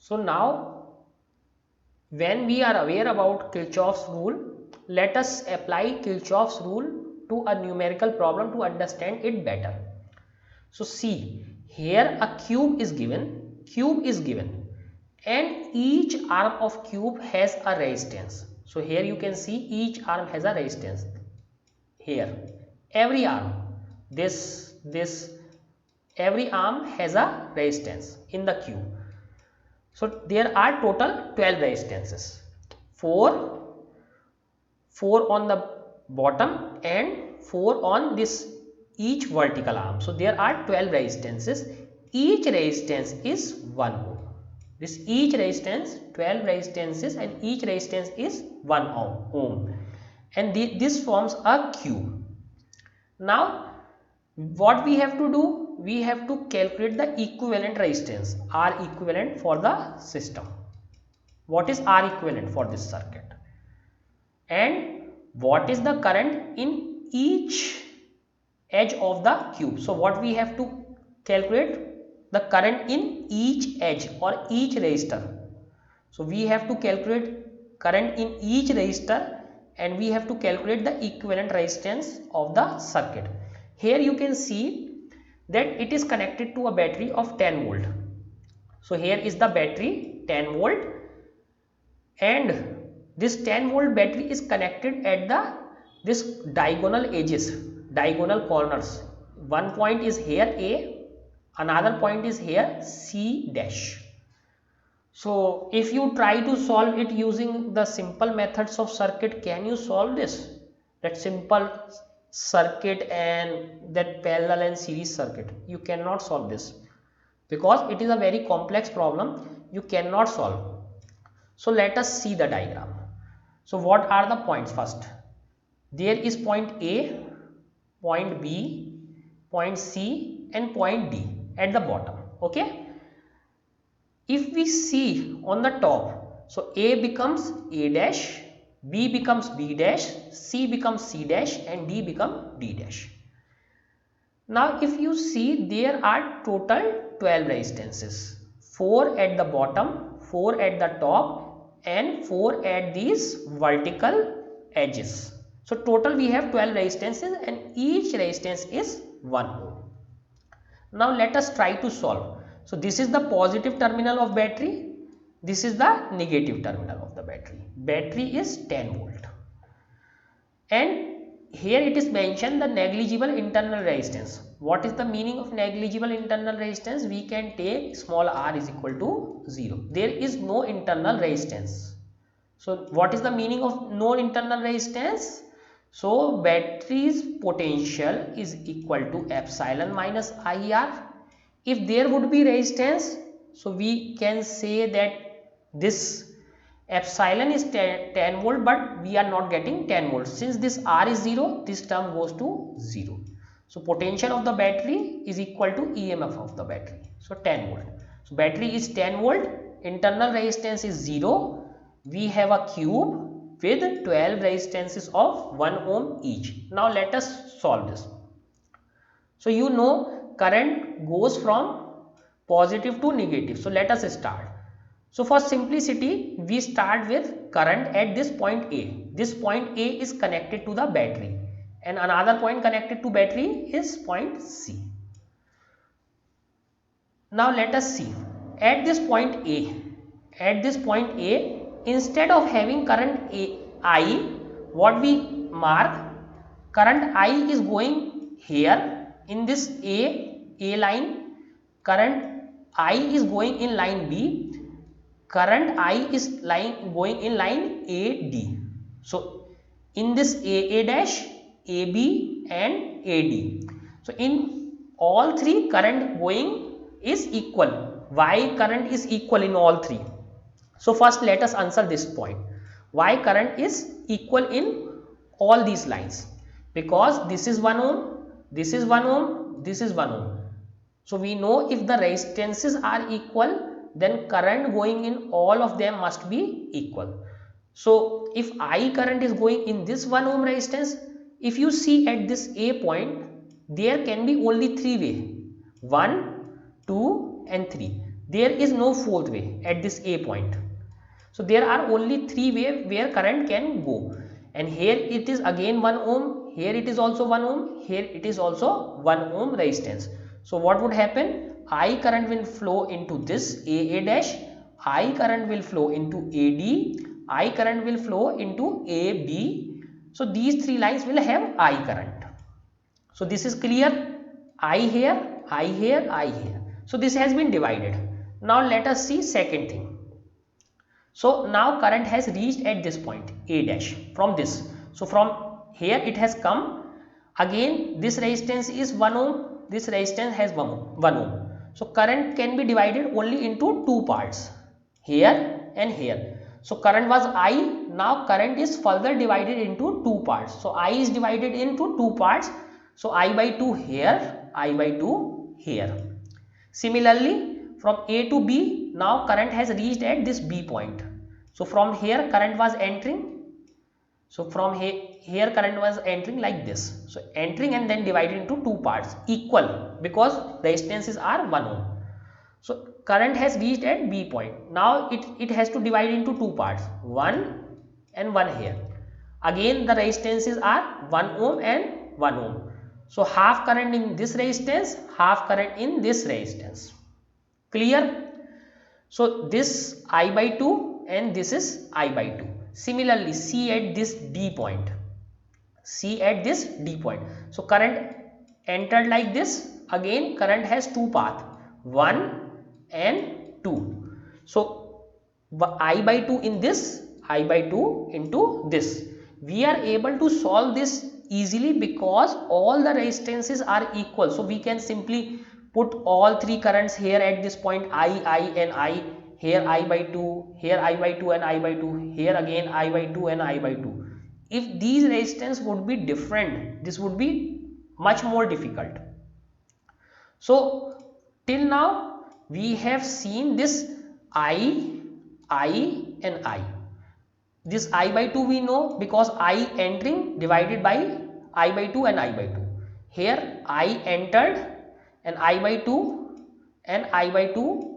So now when we are aware about Kirchhoff's rule, let us apply Kirchhoff's rule to a numerical problem to understand it better. So see, here a cube is given and each arm of cube has a resistance. So here you can see each arm has a resistance. Here every arm, this every arm has a resistance in the cube. So there are total 12 resistances, 4 on the bottom and 4 on this each vertical arm. So there are 12 resistances. Each resistance is 1 ohm. This each resistance, 12 resistances, and each resistance is 1 ohm. And this forms a cube. Now what we have to do? We have to calculate the equivalent resistance, R equivalent for the system. What is R equivalent for this circuit? And what is the current in each edge of the cube? So what we have to calculate? The current in each edge or each resistor. So we have to calculate current in each resistor and we have to calculate the equivalent resistance of the circuit. Here you can see that it is connected to a battery of 10 volt. So here is the battery 10 volt and this 10 volt battery is connected at this diagonal edges, diagonal corners. One point is here A, another point is here C dash. So if you try to solve it using the simple methods of circuit, can you solve this? That simple circuit and that parallel and series circuit, you cannot solve this because it is a very complex problem. You cannot solve. So let us see the diagram. So what are the points? First, there is point A, point B, point C and point D at the bottom. Okay. If we see on the top, so A becomes A dash, B becomes B dash, C becomes C dash and D becomes D dash. Now if you see, there are total 12 resistances, 4 at the bottom, 4 at the top and 4 at these vertical edges. So total we have 12 resistances and each resistance is 1 ohm. Now let us try to solve. So this is the positive terminal of battery, this is the negative terminal of the battery. Battery is 10 volt and here it is mentioned the negligible internal resistance. What is the meaning of negligible internal resistance? We can take small r is equal to 0. There is no internal resistance. So what is the meaning of no internal resistance? So battery's potential is equal to epsilon minus IR. If there would be resistance, so we can say that this epsilon is 10 volt, but we are not getting 10 volts. Since this R is 0, this term goes to 0. So potential of the battery is equal to EMF of the battery. So 10 volt. So battery is 10 volt, internal resistance is 0. We have a cube with 12 resistances of 1 ohm each. Now let us solve this. So you know current goes from positive to negative. So let us start. So for simplicity, we start with current at this point A. This point A is connected to the battery and another point connected to battery is point C. Now let us see at this point A, instead of having current I, what we mark, current I is going here in this A line, current I is going in line B, current I is going in line AD. So in this AA dash, AB and AD. So in all three current going is equal. Why current is equal in all three? So first let us answer this point. Why current is equal in all these lines? Because this is 1 ohm, this is 1 ohm, this is 1 ohm. So we know if the resistances are equal, then current going in all of them must be equal. So if I current is going in this 1 ohm resistance, if you see at this A point, there can be only 3 way, 1, 2 and 3. There is no fourth way at this A point. So there are only three ways where current can go, and here it is again 1 ohm, here it is also 1 ohm, here it is also 1 ohm resistance. So what would happen? I current will flow into this AA dash, I current will flow into AD, I current will flow into AB. So these three lines will have I current. So this is clear. I here, I here, I here. So this has been divided. Now let us see second thing. So now current has reached at this point A dash from this. So from here it has come. Again this resistance is 1 ohm. This resistance has 1 ohm. So current can be divided only into two parts, here and here. So current was I. Now current is further divided into two parts. So I is divided into two parts. So I by 2 here, I by 2 here. Similarly, from A to B, now current has reached at this B point. So from here current was entering. So from here current was entering like this. So entering and then divided into two parts equal, because resistances are 1 ohm. So current has reached at B point. Now it has to divide into two parts, 1 and 1 here. Again the resistances are 1 ohm and 1 ohm. So half current in this resistance, half current in this resistance. Clear? So this I by 2 and this is I by 2. Similarly, C at this D point. C at this D point. So current entered like this. Again current has two paths, 1 and 2. So I by 2 in this, I by 2 into this. We are able to solve this easily because all the resistances are equal. So we can simply put all three currents here at this point, I and I. Here I by 2, here I by 2 and I by 2, here again I by 2 and I by 2. If these resistance would be different, this would be much more difficult. So till now we have seen this I and I. This I by 2 we know because I entering divided by I by 2 and I by 2. Here I entered and I by 2 and I by 2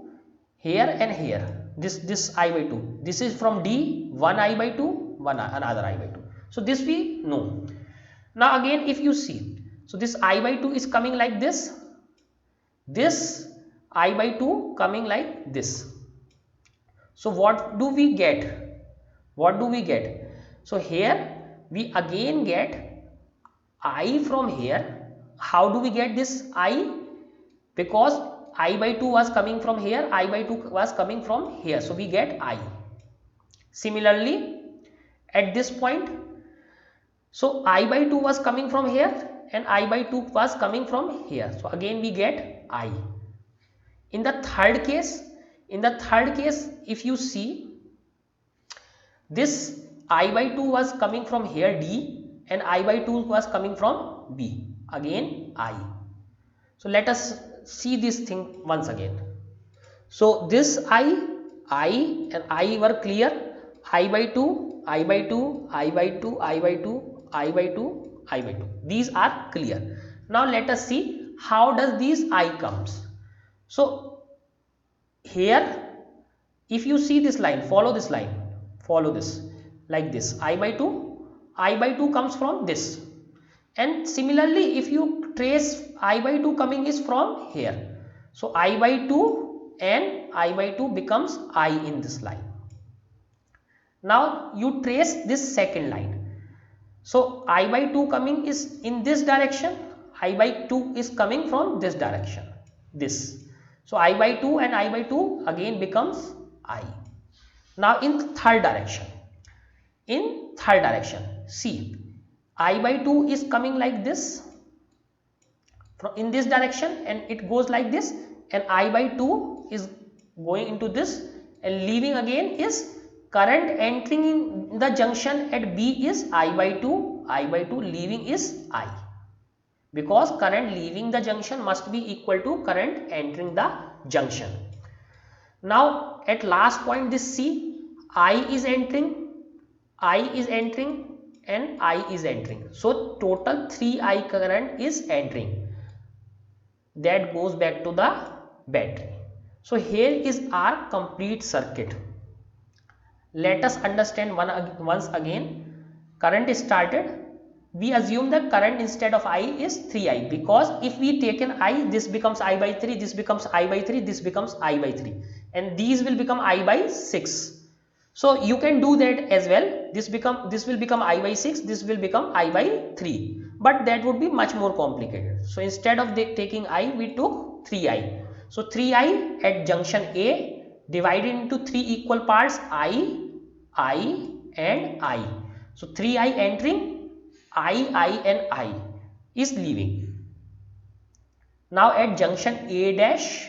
here and here. This I by 2. This is from D, one I by 2, one another I by 2. So this we know. Now again if you see, so this I by 2 is coming like this I by 2 coming like this. So what do we get? What do we get? So here we again get I from here. How do we get this I? Because I by 2 was coming from here, I by 2 was coming from here. So we get I. Similarly, at this point, so I by 2 was coming from here and I by 2 was coming from here. So again we get I. In the third case, if you see, this I by 2 was coming from here D and I by 2 was coming from B. Again I. So let us see this thing once again. So this I and I were clear. I by 2, I by 2, I by 2, I by 2, I by 2, I by 2. These are clear. Now let us see how does these I comes. So here if you see this line, follow this line, follow this like this. I by 2 comes from this. And similarly if you trace I by 2 coming is from here. So I by 2 and I by 2 becomes I in this line. Now you trace this second line. So I by 2 coming is in this direction, I by 2 is coming from this direction, this. So I by 2 and I by 2 again becomes I. Now in third direction, see, I by 2 is coming like this from in this direction and it goes like this, and I by 2 is going into this and leaving again is current entering in the junction at B is I by 2 leaving is I, because current leaving the junction must be equal to current entering the junction. Now at last point this C, I is entering and I is entering. So total 3 I current is entering, that goes back to the battery. So here is our complete circuit. Let us understand once again. Current started. We assume that current instead of I is 3I, because if we take an I, this becomes I by 3, this becomes I by 3, this becomes I by 3, and these will become I by 6. So you can do that as well. This will become I by 6, this will become I by 3, but that would be much more complicated. So instead of taking I, we took 3I. So 3I at junction A divided into 3 equal parts, I and I. So 3I entering, I and I is leaving. Now at junction A dash,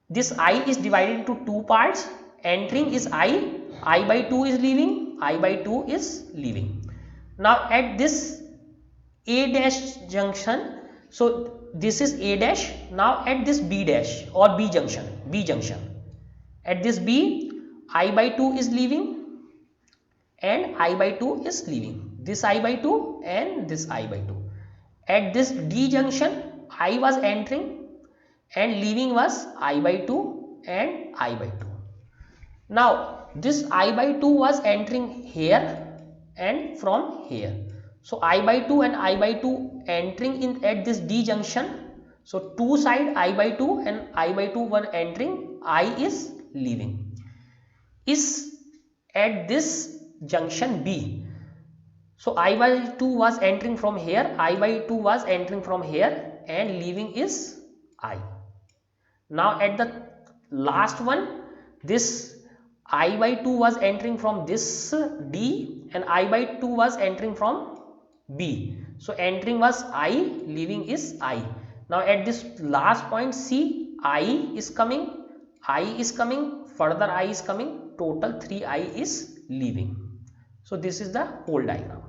this I is divided into 2 parts. Entering is I by 2 is leaving, I by 2 is leaving. Now at this A dash junction, so this is A dash. Now at this B dash or B junction, at this B, I by 2 is leaving and I by 2 is leaving. This I by 2 and this I by 2. At this D junction, I was entering and leaving was I by 2 and I by 2. Now this I by 2 was entering here and from here. So I by 2 and I by 2 entering in at this D junction. So two side I by 2 and I by 2 were entering, I is leaving. Is at this junction B. So I by 2 was entering from here, I by 2 was entering from here, and leaving is I. Now at the last one, this I by 2 was entering from this D and I by 2 was entering from B. So entering was I, leaving is I. Now at this last point C, I is coming, further I is coming, total 3I is leaving. So this is the whole diagram.